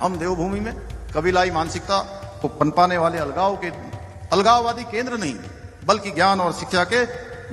हम देवभूमि में कबीलाई मानसिकता को पनपाने वाले अलगाववादी केंद्र नहीं बल्कि ज्ञान और शिक्षा के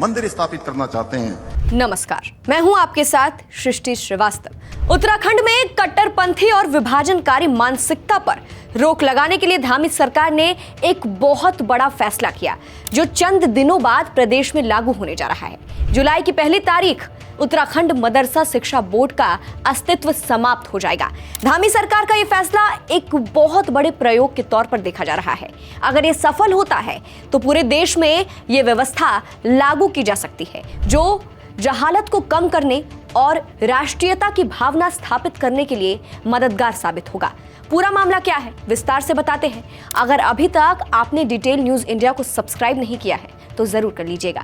मंदिर स्थापित करना चाहते हैं। नमस्कार, मैं हूं आपके साथ सृष्टि श्रीवास्तव। उत्तराखंड में कट्टरपंथी और विभाजनकारी मानसिकता पर रोक लगाने के लिए धामी सरकार ने एक बहुत बड़ा फैसला किया जो चंद दिनों बाद प्रदेश में लागू होने जा रहा है। जुलाई की 1 तारीख उत्तराखंड मदरसा शिक्षा बोर्ड का अस्तित्व समाप्त हो जाएगा। धामी सरकार का यह फैसला एक बहुत बड़े प्रयोग के तौर पर देखा जा रहा है। अगर ये सफल होता है तो पूरे देश में ये व्यवस्था लागू की जा सकती है जो जहालत को कम करने और राष्ट्रीयता की भावना स्थापित करने के लिए मददगार साबित होगा। पूरा मामला क्या है, विस्तार से बताते हैं। अगर अभी तक आपने डिटेल न्यूज इंडिया को सब्सक्राइब नहीं किया है तो जरूर कर लीजिएगा।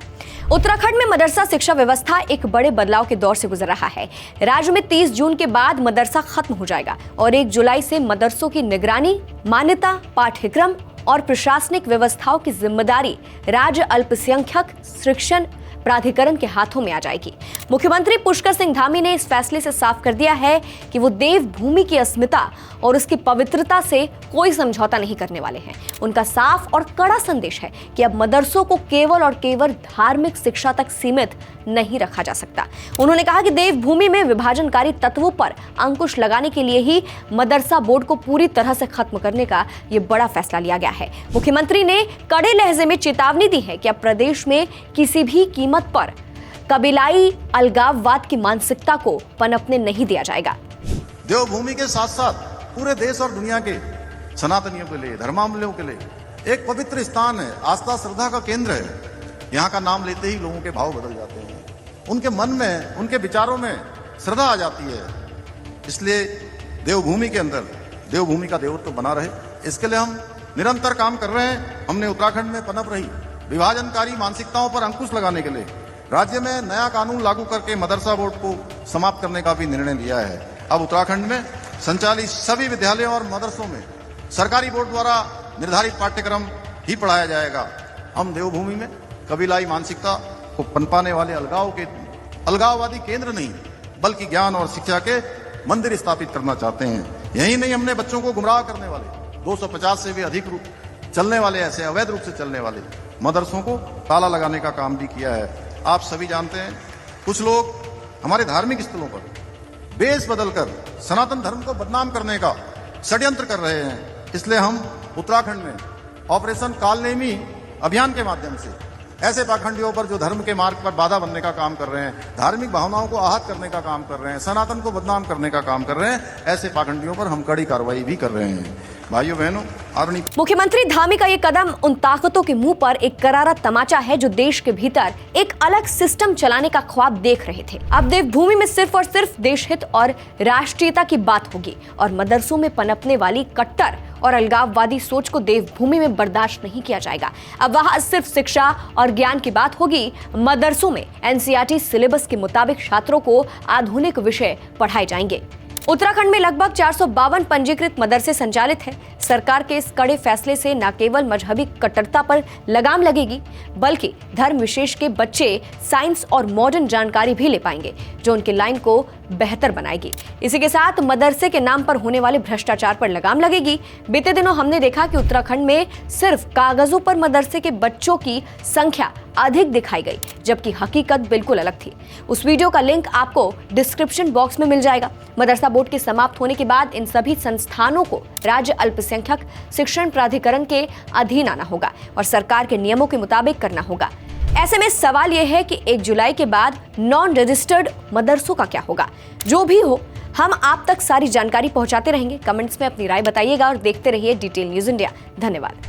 उत्तराखंड में मदरसा शिक्षा व्यवस्था एक बड़े बदलाव के दौर से गुजर रहा है। राज्य में 30 जून के बाद मदरसा खत्म हो जाएगा और 1 जुलाई से मदरसों की निगरानी, मान्यता, पाठ्यक्रम और प्रशासनिक व्यवस्थाओं की जिम्मेदारी राज्य अल्पसंख्यक शिक्षण प्राधिकरण के हाथों में आ जाएगी। मुख्यमंत्री पुष्कर सिंह धामी ने इस फैसले से साफ कर दिया है कि वो देवभूमि की अस्मिता और उसकी पवित्रता से कोई समझौता नहीं करने वाले हैं। उनका साफ और कड़ा संदेश है कि अब मदरसों को केवल और केवल धार्मिक शिक्षा तक सीमित नहीं रखा जा सकता। उन्होंने कहा कि देवभूमि में विभाजनकारी तत्वों पर अंकुश लगाने के लिए ही मदरसा बोर्ड को पूरी तरह से खत्म करने का ये बड़ा फैसला लिया गया है। मुख्यमंत्री ने कड़े लहजे में चेतावनी दी है कि अब प्रदेश में किसी भी कीमत पर कबीलाई अलगाववाद की मानसिकता को पनपने नहीं दिया जाएगा। देवभूमि के साथ साथ पूरे देश और दुनिया के सनातनियों के लिए, धर्मावलंबियों के लिए एक पवित्र स्थान है, आस्था श्रद्धा का केंद्र है। यहाँ का नाम लेते ही लोगों के भाव बदल जाते हैं, उनके मन में, उनके विचारों में श्रद्धा आ जाती है। इसलिए देवभूमि के अंदर देवभूमि का देवत्व बना रहे, इसके लिए हम निरंतर काम कर रहे हैं। हमने उत्तराखंड में पनप रही विभाजनकारी मानसिकताओं पर अंकुश लगाने के लिए राज्य में नया कानून लागू करके मदरसा बोर्ड को समाप्त करने का भी निर्णय लिया है। अब उत्तराखंड में संचालित सभी विद्यालयों और मदरसों में सरकारी बोर्ड द्वारा निर्धारित पाठ्यक्रम ही पढ़ाया जाएगा। हम देवभूमि में कबीलाई मानसिकता को पनपाने वाले अलगाववादी केंद्र नहीं बल्कि ज्ञान और शिक्षा के मंदिर स्थापित करना चाहते हैं। यही नहीं, हमने बच्चों को गुमराह करने वाले 250 से भी अधिक रूप चलने वाले, ऐसे अवैध रूप से चलने वाले मदरसों को ताला लगाने का काम भी किया है। आप सभी जानते हैं, कुछ लोग हमारे धार्मिक स्थलों पर बेस बदलकर सनातन धर्म को बदनाम करने का षड्यंत्र कर रहे हैं। इसलिए हम उत्तराखंड में ऑपरेशन कालनेमी अभियान के माध्यम से ऐसे पाखंडियों पर जो धर्म के मार्ग पर बाधा बनने का काम कर रहे हैं, धार्मिक भावनाओं को आहत करने का काम कर रहे हैं, सनातन को बदनाम करने का काम कर रहे हैं, ऐसे पाखंडियों पर हम कड़ी कार्रवाई भी कर रहे हैं। भाइयों बहनों, मुख्यमंत्री धामी का ये कदम उन ताकतों के मुंह पर एक करारा तमाचा है जो देश के भीतर एक अलग सिस्टम चलाने का ख्वाब देख रहे थे। अब देवभूमि में सिर्फ और सिर्फ देशहित और राष्ट्रीयता की बात होगी और मदरसों में पनपने वाली कट्टर और अलगाववादी सोच को देवभूमि में बर्दाश्त नहीं किया जाएगा। अब वहां सिर्फ शिक्षा और ज्ञान की बात होगी। मदरसों में एनसीईआरटी सिलेबस के मुताबिक छात्रों को आधुनिक विषय पढ़ाए जाएंगे। उत्तराखंड में लगभग 452 पंजीकृत मदरसे संचालित हैं। सरकार के इस कड़े फैसले से न केवल मजहबी कट्टरता पर लगाम लगेगी बल्कि धर्म विशेष के बच्चे साइंस और मॉडर्न जानकारी भी ले पाएंगे जो उनके लाइन को बेहतर बनाएगी। इसी के साथ मदरसे के नाम पर होने वाले भ्रष्टाचार पर लगाम लगेगी। बीते दिनों हमने देखा कि उत्तराखंड में सिर्फ कागजों पर मदरसे के बच्चों की संख्या अधिक दिखाई गई जबकि हकीकत बिल्कुल अलग थी। उस वीडियो का लिंक आपको डिस्क्रिप्शन बॉक्स में मिल जाएगा। मदरसा बोर्ड के समाप्त होने के बाद इन सभी संस्थानों को राज्य अल्पसंख्यक शिक्षण प्राधिकरण के अधीन आना होगा और सरकार के नियमों के मुताबिक करना होगा। ऐसे में सवाल यह है कि 1 जुलाई के बाद नॉन रजिस्टर्ड मदरसों का क्या होगा। जो भी हो, हम आप तक सारी जानकारी पहुंचाते रहेंगे। कमेंट्स में अपनी राय बताइएगा और देखते रहिए डिटेल न्यूज इंडिया। धन्यवाद।